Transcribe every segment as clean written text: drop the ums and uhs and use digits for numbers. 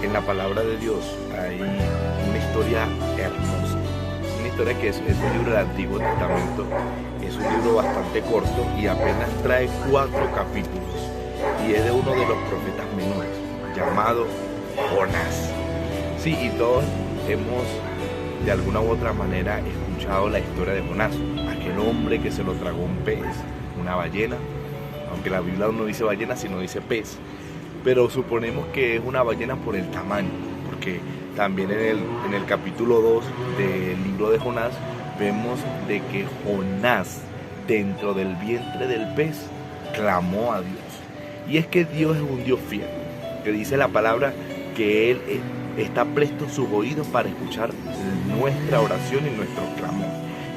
en la palabra de Dios hay una historia hermosa, una historia que es un libro del Antiguo Testamento, es un libro bastante corto y apenas trae 4 capítulos y es de uno de los profetas menores, llamado Jonás. Sí, y todos hemos de alguna u otra manera escuchado la historia de Jonás, aquel hombre que se lo tragó un pez, una ballena, aunque la Biblia no dice ballena sino dice pez, pero suponemos que es una ballena por el tamaño, porque también en el capítulo 2 del libro de Jonás vemos de que Jonás dentro del vientre del pez clamó a Dios. Y es que Dios es un Dios fiel, que dice la palabra que Él está presto sus oídos para escuchar nuestra oración y nuestro clamor.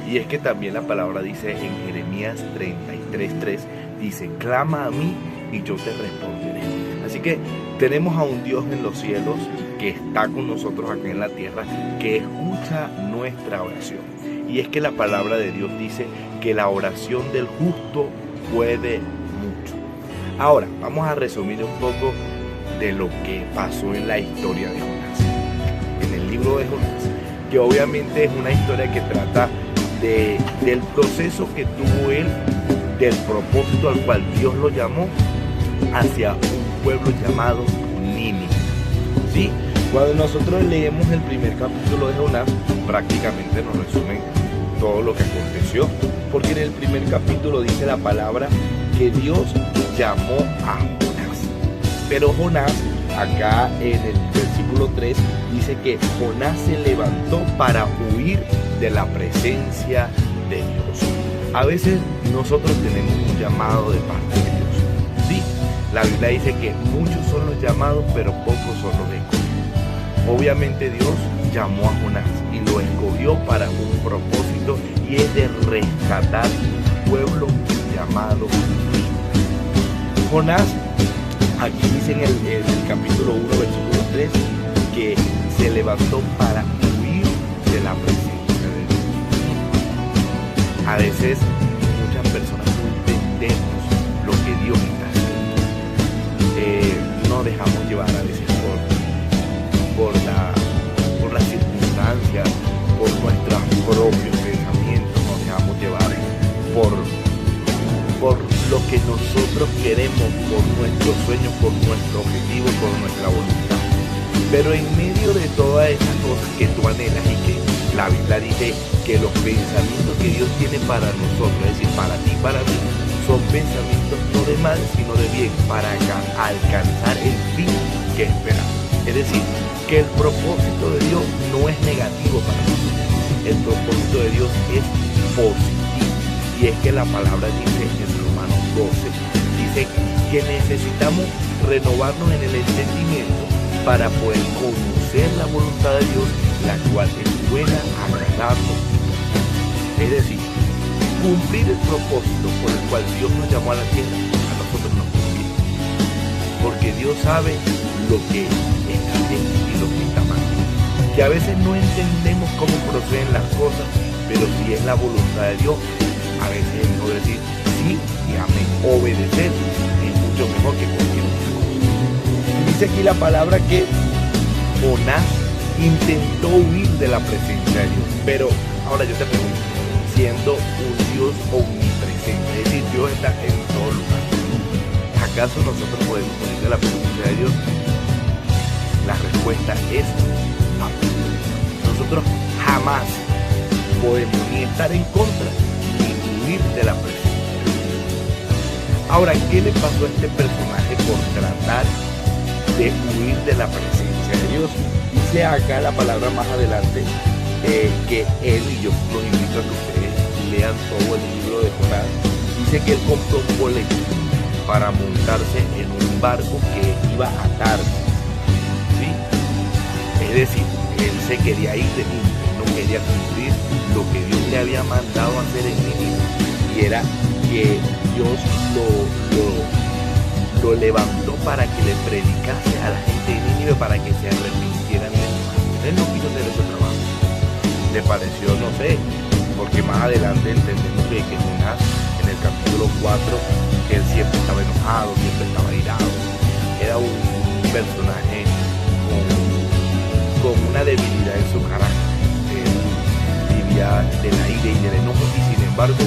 Y es que también la palabra dice en Jeremías 33:3, dice, clama a mí y yo te responderé. Así que tenemos a un Dios en los cielos que está con nosotros acá en la tierra, que escucha nuestra oración. Y es que la palabra de Dios dice que la oración del justo puede mucho. Ahora, vamos a resumir un poco de lo que pasó en la historia de Jonás. En el libro de Jonás, que obviamente es una historia que trata del proceso que tuvo él, del propósito al cual Dios lo llamó, hacia un pueblo llamado Nínive. ¿Sí? Cuando nosotros leemos el primer capítulo de Jonás, prácticamente nos resumen todo lo que aconteció, porque en el primer capítulo dice la palabra que Dios llamó a Jonás. Pero Jonás, acá en el versículo 3, dice que Jonás se levantó para huir de la presencia de Dios. A veces nosotros tenemos un llamado de parte de Dios. Sí, la Biblia dice que muchos son los llamados, pero pocos son los escogidos. Obviamente Dios llamó a Jonás y lo escogió para un propósito, y es de rescatar un pueblo llamado Nínive. Jonás, aquí dice en el capítulo 1, versículo 3, que se levantó para huir de la presencia de Dios. A veces muchas personas no entendemos lo que Dios está haciendo. Nos dejamos llevar a veces por las circunstancias, por nuestros propios pensamientos, nos dejamos llevar por lo que nosotros queremos, por nuestros sueños, por nuestro objetivo, por nuestra voluntad. Pero en medio de todas esas cosas que tú anhelas y que la Biblia dice que los pensamientos que Dios tiene para nosotros, es decir, para ti, para mí, son pensamientos no de mal, sino de bien, para alcanzar el fin que esperamos. Es decir, que el propósito de Dios no es negativo para nosotros. El propósito de Dios es positivo. Y es que la palabra dice en Romanos 12, dice que necesitamos renovarnos en el entendimiento para poder conocer la voluntad de Dios, la cual es buena, agradable. Es decir, cumplir el propósito por el cual Dios nos llamó a la tierra, a nosotros nos conviene. Porque Dios sabe lo que está bien y lo que está mal. Que a veces no entendemos cómo proceden las cosas, pero si es la voluntad de Dios, a veces es mejor decir sí y amén. Obedecer es mucho mejor que cualquier otra cosa. Dice aquí la palabra que Jonás intentó huir de la presencia de Dios. Pero ahora yo te pregunto, siendo un Dios omnipresente, es decir, Dios está en todo lugar, ¿acaso nosotros podemos huir de la presencia de Dios? La respuesta es no. Nosotros jamás podemos ni estar en contra ni huir de la presencia de Dios. Ahora, ¿qué le pasó a este personaje por tratar de huir de la presencia de Dios? Dice acá la palabra más adelante que él, y yo los invito a que ustedes lean todo el libro de Jonás, dice que él compró un boleto para montarse en un barco que iba a Tarsis. ¿Sí? Es decir, él se quería ir de Nínive, no quería cumplir lo que Dios le había mandado a hacer en Nínive, y era que Dios lo levantó para que le predicase a la gente de Nínive para que se arrepintieran de su mal. Él no quiso hacer ese trabajo. Le pareció, no sé, porque más adelante entendemos que Jonás, en el capítulo 4, que él siempre estaba enojado, siempre estaba irado. Era un personaje con su carácter. Él vivía del aire y del enojo, y sin embargo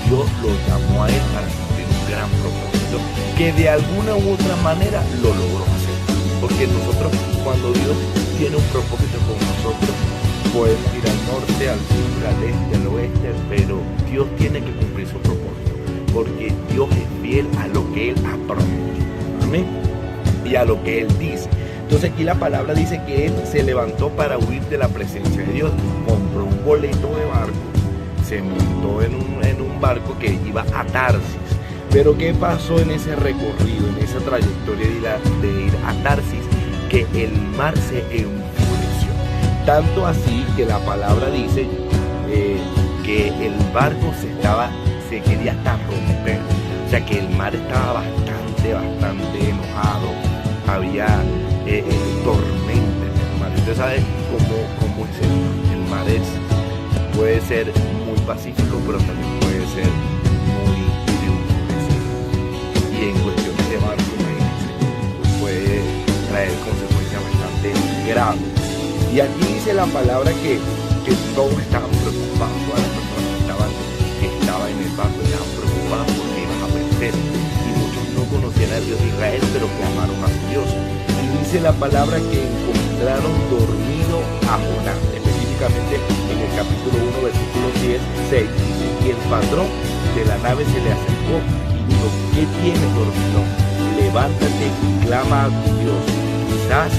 Dios lo llamó a él para cumplir un gran propósito que de alguna u otra manera lo logró hacer. Porque nosotros, cuando Dios tiene un propósito con nosotros, podemos ir al norte, al sur, al este, al oeste, pero Dios tiene que cumplir su propósito, porque Dios es fiel a lo que Él ha prometido. Amén. Y a lo que Él dice. Entonces aquí la palabra dice que él se levantó para huir de la presencia de Dios, compró un boleto de barco, se montó en un barco que iba a Tarsis. Pero ¿qué pasó en ese recorrido, en esa trayectoria de ir a Tarsis? Que el mar se enfureció. Tanto así que la palabra dice que el barco se quería hasta romper. O sea que el mar estaba bastante enojado. Había tormenta en el mar. Usted sabe cómo es el mar. Puede ser muy pacífico, pero también puede ser muy enfurecido. Y en cuestiones de barco, puede traer consecuencias bastante graves. Y aquí dice la palabra que todos estaban preocupados, todas las personas que estaban en el barco estaban preocupados porque iban a perecer. Y muchos no conocían al Dios de Israel, pero clamaron a su Dios. Y dice la palabra que encontraron dormido a Jonás, específicamente en el capítulo 1, versículo 6, dice: y el patrón de la nave se le acercó y dijo: ¿qué tienes, dormilón? Levántate y clama a tu Dios. Quizás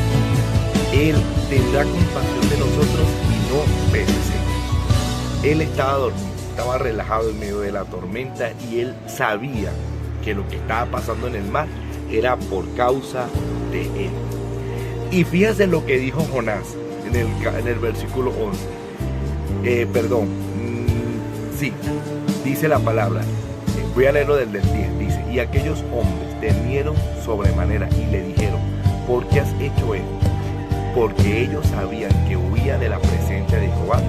Él tendrá compasión de nosotros y no perecemos. Él estaba dormido, estaba relajado en medio de la tormenta, y él sabía que lo que estaba pasando en el mar era por causa de él. Y fíjense lo que dijo Jonás en el versículo 11. Dice la palabra. Voy a leerlo del 10. Dice: y aquellos hombres temieron sobremanera y le dijeron: ¿por qué has hecho esto? Porque ellos sabían que huía de la presencia de Jehová